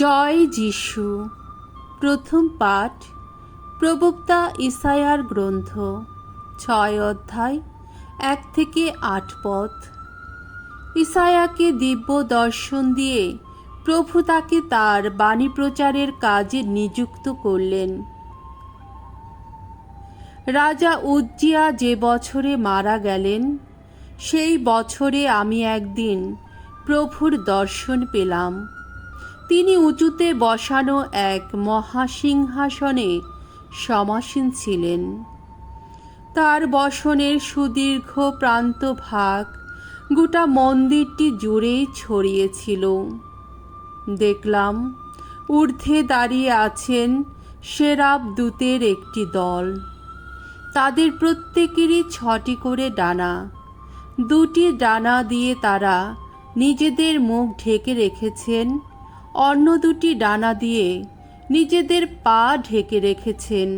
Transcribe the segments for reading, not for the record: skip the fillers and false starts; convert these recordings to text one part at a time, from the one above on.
জয় যিশু। প্রথম পাঠ প্রবক্তা ইসায়ার গ্রন্থ ৬ অধ্যায় ১ থেকে ৮ পদ। ইসায়াকে দিব্য দর্শন দিয়ে প্রভু তাকে তার বাণী প্রচারের কাজে নিযুক্ত করলেন। রাজা উজ্জিয়া যে বছরে মারা গেলেন, সেই বছরে আমি একদিন প্রভুর দর্শন পেলাম। তিনি উঁচুতে বসানো এক মহাসিংহাসনে সমাসীন ছিলেন। তার বসনের সুদীর্ঘ প্রান্তভাগ গোটা মন্দিরটি জুড়েই ছড়িয়েছিল। দেখলাম ঊর্ধ্বে দাঁড়িয়ে আছেন সেরাব দূতের একটি দল। তাদের প্রত্যেকেরই ৬টি করে ডানা। ২টি ডানা দিয়ে তারা নিজেদের মুখ ঢেকে রেখেছেন, অন্য ২টি ডানা দিয়ে নিজেদের পা ঢেকে রেখেছেন,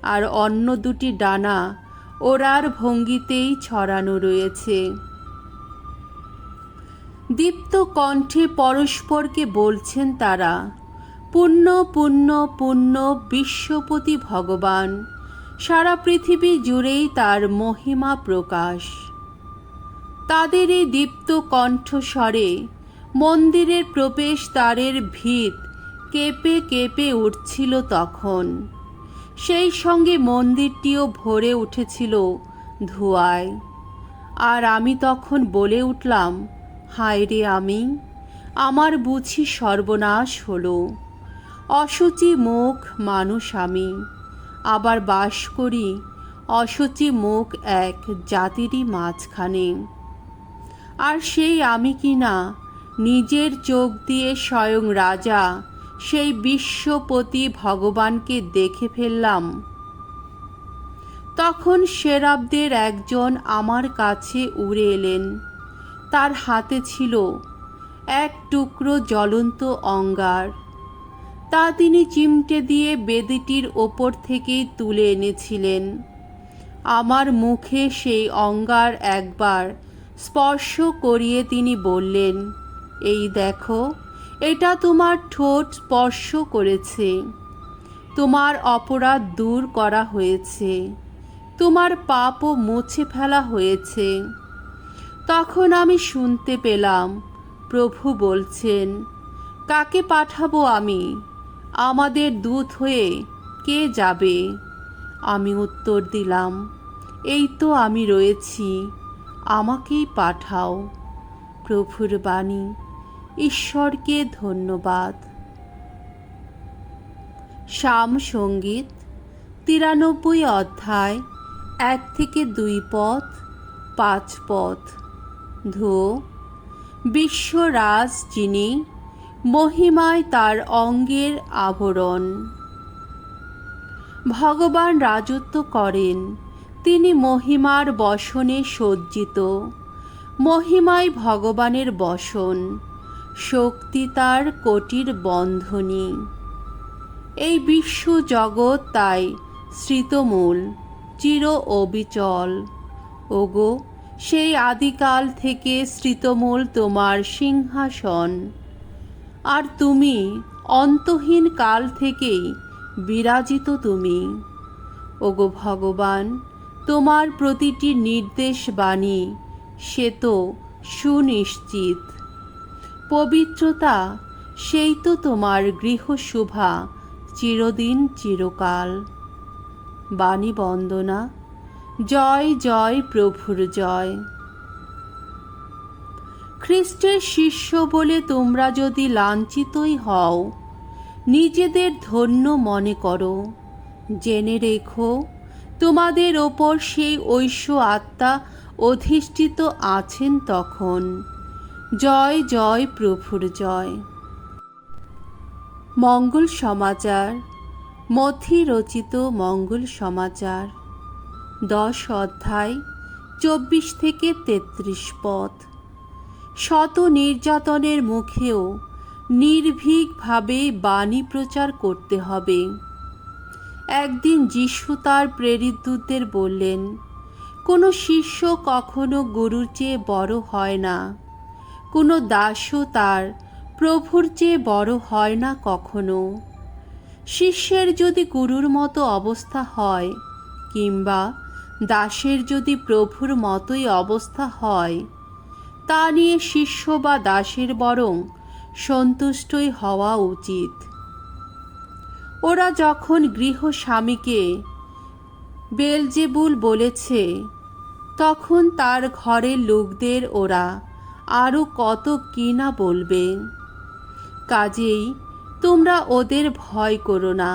আর অন্য ২টি ডানা ওড়ার ভঙ্গিতেই ছড়ানো রয়েছে। দীপ্ত কণ্ঠে পরস্পরকে বলছেন তারা, পুণ্য পুণ্য পুণ্য বিশ্বপতি ভগবান, সারা পৃথিবী জুড়েই তার মহিমা প্রকাশ। তাদের এই দীপ্ত কণ্ঠস্বরে মন্দিরের প্রবেশদ্বারের ভিত কেঁপে কেঁপে উঠছিল তখন। সেই সঙ্গে মন্দিরটিও ভরে উঠেছিল ধোঁয়ায়। আর আমি তখন বলে উঠলাম, হায় রে আমি, আমার বুঝি সর্বনাশ হলো। অশুচি মুখ মানুষ আমি, আবার বাস করি অশুচি মুখ এক জাতিরই মাঝখানে। আর সেই আমি কিনা নিজের চোখ দিয়ে স্বয়ং রাজা সেই বিশ্বপতি ভগবানকে দেখে ফেললাম। তখন সেরাবদের একজন আমার কাছে উড়ে এলেন। তার হাতে ছিল এক টুকরো জ্বলন্ত অঙ্গার। তা তিনি চিমটে দিয়ে বেদিটির ওপর থেকেই তুলে এনেছিলেন। আমার মুখে সেই অঙ্গার একবার স্পর্শ করিয়ে তিনি বললেন, এই দেখো, এটা তোমার ঠোঁট স্পর্শ করেছে। তোমার অপরাধ দূর করা হয়েছে, তোমার পাপও মুছে ফেলা হয়েছে। তখন আমি শুনতে পেলাম প্রভু বলছেন, কাকে পাঠাবো আমি? আমাদের দূত হয়ে কে যাবে? আমি উত্তর দিলাম, এই তো আমি রয়েছি, আমাকেই পাঠাও। প্রভুর বাণী। ঈশ্বরকে ধন্যবাদ। সাম সঙ্গীত ৯৩ অধ্যায় ১ থেকে ২ পদ, ৫ পদ। ধো, বিশ্বরাজ যিনি, মহিমায় তার অঙ্গের আভরণ। ভগবান রাজত্ব করেন, তিনি মহিমার বসনে সজ্জিত। মহিমায় ভগবানের বসন, শক্তি তার কোটির বন্ধনী। এই বিশ্ব জগৎ তাই শ্রিতমূল, চির অবিচল। ওগো, সেই আদিকাল থেকে শ্রিতমূল তোমার সিংহাসন, আর তুমি অন্তহীন কাল থেকেই বিরাজিত তুমি। ওগো ভগবান, তোমার প্রতিটি নির্দেশ বাণী সে তো সুনিশ্চিত। পবিত্রতা, সেই তো তোমার গৃহশোভা চিরদিন চিরকাল। বাণী বন্দনা। জয় জয় প্রভুর জয়। খ্রিস্টের শিষ্য বলে তোমরা যদি লাঞ্ছিতই হও, নিজেদের ধন্য মনে করো। জেনে রেখো, তোমাদের ওপর সেই ঐশ্য আত্মা অধিষ্ঠিত আছেন তখন। জয় জয় প্রভুর জয়। মঙ্গল সমাচার। মথি রচিত মঙ্গল সমাচার ১০ অধ্যায় ২৪ থেকে ৩৩ পদ। শত নির্যাতনের মুখেও নির্ভীকভাবে বাণী প্রচার করতে হবে। একদিন যিশু তার প্রেরিতদের বললেন, কোনো শিষ্য কখনো গুরুর চেয়ে বড় হয় না, কোনো দাসও তার প্রভুর চেয়ে বড় হয় না কখনো। শিষ্যের যদি গুরুর মতো অবস্থা হয়, কিংবা দাসের যদি প্রভুর মতোই অবস্থা হয়, তা নিয়ে শিষ্য বা দাসের বরং সন্তুষ্টই হওয়া উচিত। ওরা যখন গৃহস্বামীকে বেলজেবুল বলেছে, তখন তার ঘরের লোকদের ওরা আরও কত কি না বলবে। কাজেই তোমরা ওদের ভয় করো না।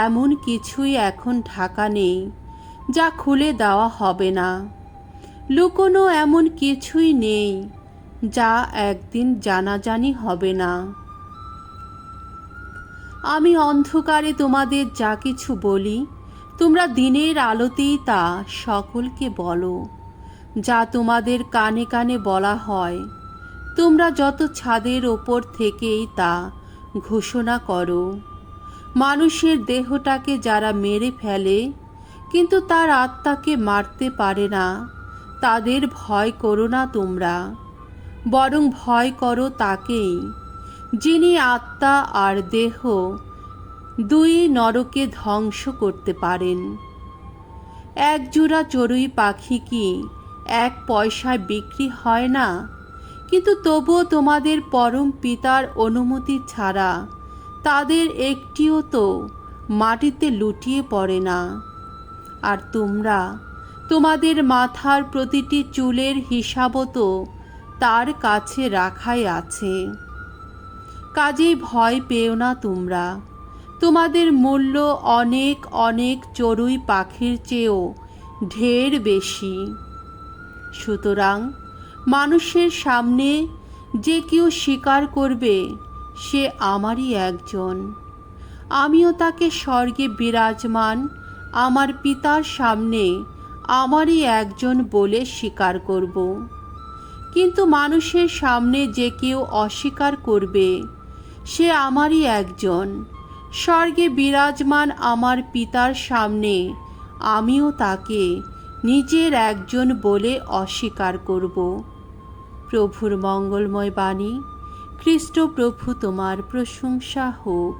এমন কিছুই এখন ঢাকা নেই যা খুলে দেওয়া হবে না, লুকোনো এমন কিছুই নেই যা একদিন জানাজানি হবে না। আমি অন্ধকারে তোমাদের যা কিছু বলি, তোমরা দিনের আলোতেই তা সকলকে বলো। যা তোমাদের কানে কানে বলা হয়, তোমরা যত ছাদের ওপর থেকেই তা ঘোষণা করো। মানুষের দেহটাকে যারা মেরে ফেলে কিন্তু তার আত্মাকে মারতে পারে না, তাদের ভয় করো না তোমরা, বরং ভয় করো তাকেই, যিনি আত্মা আর দেহ দুই নরকে ধ্বংস করতে পারেন। এক জোড়া চড়ুই পাখি কি 1 পয়সায় বিক্রি হয় না? কিন্তু তবুও তোমাদের পরম পিতার অনুমতি ছাড়া তাদের একটিও তো মাটিতে লুটিয়ে পড়ে না। আর তোমরা তোমাদের মাথার প্রতিটি চুলের হিসাবও তো তার কাছে রাখাই আছে। কাজেই ভয় পেও না তোমরা, তোমাদের মূল্য অনেক অনেক চড়ুই পাখির চেয়েও ঢের বেশি। সুতরাং মানুষের সামনে যে কেউ স্বীকার করবে সে আমারই একজন, আমিও তাকে স্বর্গে বিরাজমান আমার পিতার সামনে আমারই একজন বলে স্বীকার করব। কিন্তু মানুষের সামনে যে কেউ অস্বীকার করবে সে আমারই একজন, স্বর্গে বিরাজমান আমার পিতার সামনে আমিও তাকে নিজের একজন বলে অস্বীকার করব। প্রভুর মঙ্গলময় বাণী। খ্রিস্ট প্রভু তোমার প্রশংসা হোক।